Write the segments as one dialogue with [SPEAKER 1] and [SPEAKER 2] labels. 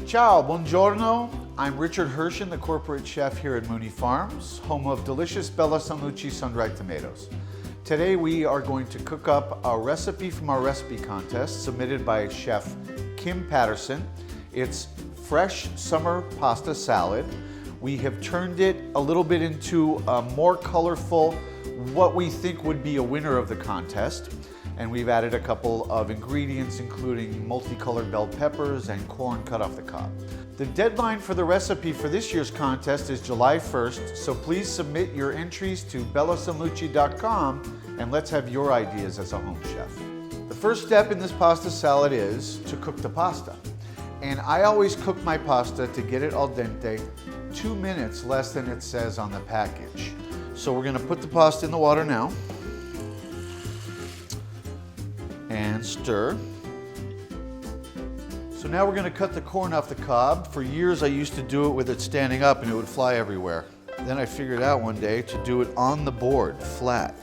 [SPEAKER 1] Ciao, buongiorno. I'm Richard Hershen, the corporate chef here at Mooney Farms, home of delicious Bella San Luci sun-dried tomatoes. Today we are going to cook up a recipe from our recipe contest submitted by Chef Kim Patterson. It's fresh summer pasta salad. We have turned it a little bit into a more colorful, what we think would be a winner of the contest. And we've added a couple of ingredients, including multicolored bell peppers and corn cut off the cob. The deadline for the recipe for this year's contest is July 1st, so please submit your entries to bellasanluci.com and let's have your ideas as a home chef. The first step in this pasta salad is to cook the pasta. And I always cook my pasta to get it al dente 2 minutes less than it says on the package. So we're gonna put the pasta in the water now. And stir. So now we're going to cut the corn off the cob. For years I used to do it with it standing up and it would fly everywhere. Then I figured out one day to do it on the board, flat.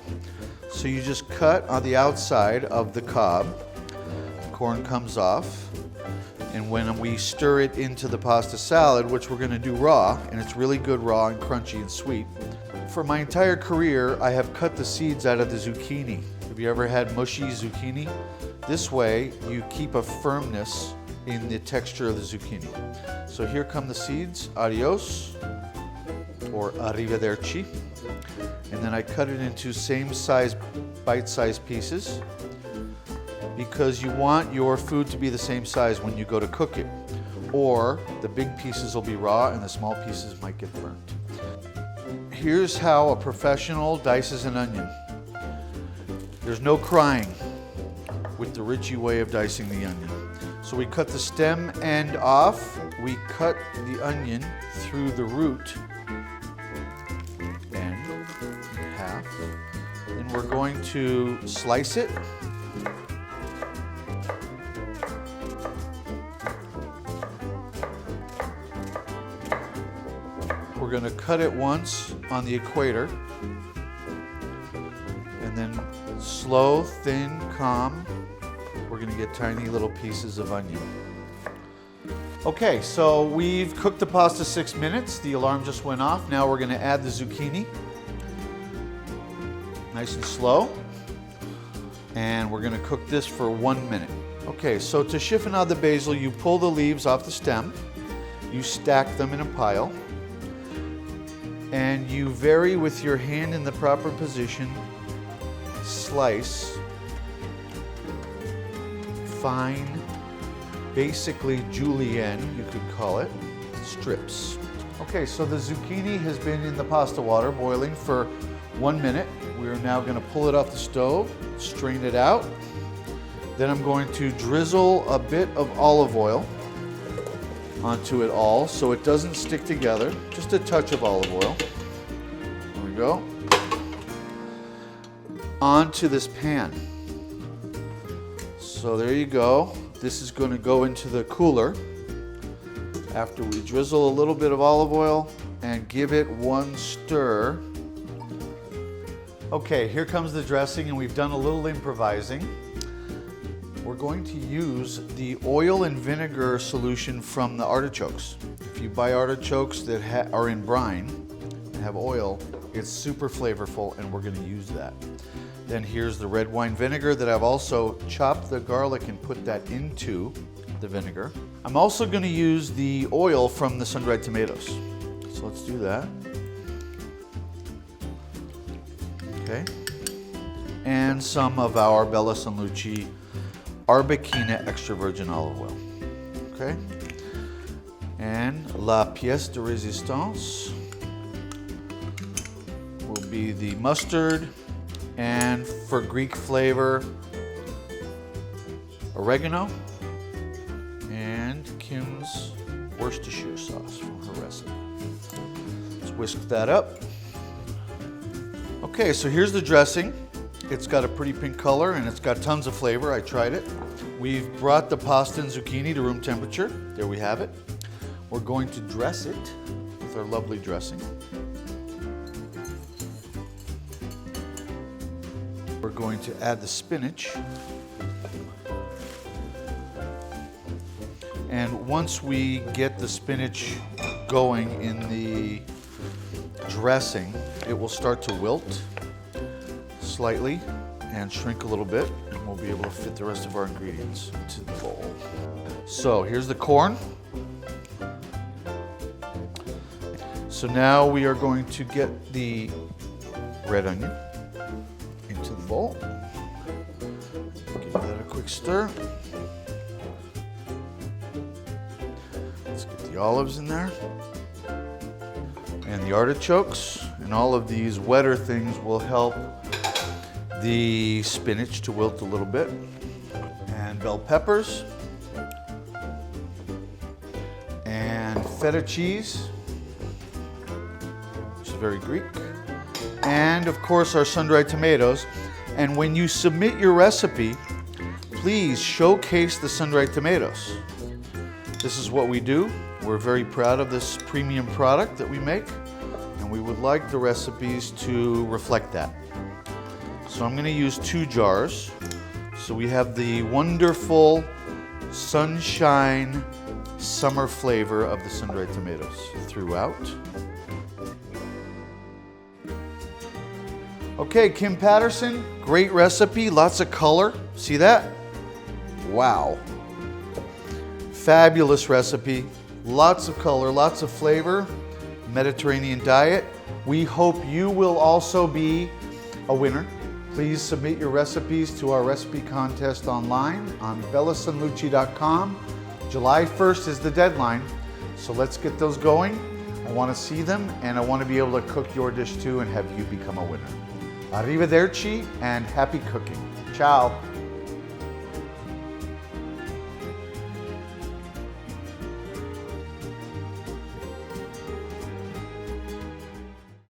[SPEAKER 1] So you just cut on the outside of the cob. The corn comes off. And when we stir it into the pasta salad, which we're going to do raw, and it's really good raw and crunchy and sweet. For my entire career, I have cut the seeds out of the zucchini. Have you ever had mushy zucchini? This way, you keep a firmness in the texture of the zucchini. So here come the seeds, adios, or arrivederci. And then I cut it into same size, bite-sized pieces, because you want your food to be the same size when you go to cook it. Or the big pieces will be raw and the small pieces might get burnt. Here's how a professional dices an onion. There's no crying with the Richie way of dicing the onion. So we cut the stem end off. We cut the onion through the root end in half. And we're going to slice it. We're going to cut it once on the equator. And then slow, thin, calm, we're going to get tiny little pieces of onion. Okay, so we've cooked the pasta 6 minutes. The alarm just went off. Now we're going to add the zucchini. Nice and slow. And we're going to cook this for 1 minute. Okay, so to chiffonade the basil, you pull the leaves off the stem. You stack them in a pile. And you vary with your hand in the proper position. Slice fine, basically julienne, you could call it, strips. Okay, so the zucchini has been in the pasta water boiling for 1 minute. We're now going to pull it off the stove, strain it out. Then I'm going to drizzle a bit of olive oil onto it all so it doesn't stick together. Just a touch of olive oil. There we go. Onto this pan. So there you go. This is going to go into the cooler after we drizzle a little bit of olive oil and give it one stir. Okay, here comes the dressing, and we've done a little improvising. We're going to use the oil and vinegar solution from the artichokes. If you buy artichokes that are in brine and have oil, it's super flavorful, and we're going to use that. Then here's the red wine vinegar that I've also chopped the garlic and put that into the vinegar. I'm also going to use the oil from the sun-dried tomatoes. So let's do that. Okay. And some of our Bella San Luci Arbequina extra virgin olive oil. Okay. And la pièce de résistance will be the mustard. And for Greek flavor, oregano and Kim's Worcestershire sauce from her recipe. Let's whisk that up. Okay, so here's the dressing. It's got a pretty pink color and it's got tons of flavor. I tried it. We've brought the pasta and zucchini to room temperature. There we have it. We're going to dress it with our lovely dressing. We're going to add the spinach. And once we get the spinach going in the dressing, it will start to wilt slightly and shrink a little bit, and we'll be able to fit the rest of our ingredients into the bowl. So here's the corn. So now we are going to get the red onion into the bowl. Give that a quick stir. Let's get the olives in there. And the artichokes. And all of these wetter things will help the spinach to wilt a little bit. And bell peppers. And feta cheese, which is very Greek. And of course our sun-dried tomatoes. And when you submit your recipe, please showcase the sun-dried tomatoes. This is what we do. We're very proud of this premium product that we make, and we would like the recipes to reflect that. So I'm going to use 2 jars. So we have the wonderful sunshine summer flavor of the sun-dried tomatoes throughout. Okay, Kim Patterson, great recipe, lots of color. See that? Wow. Fabulous recipe, lots of color, lots of flavor, Mediterranean diet. We hope you will also be a winner. Please submit your recipes to our recipe contest online on bellasandluci.com. July 1st is the deadline, so let's get those going. I want to see them, and I want to be able to cook your dish too and have you become a winner. Arrivederci and happy cooking. Ciao.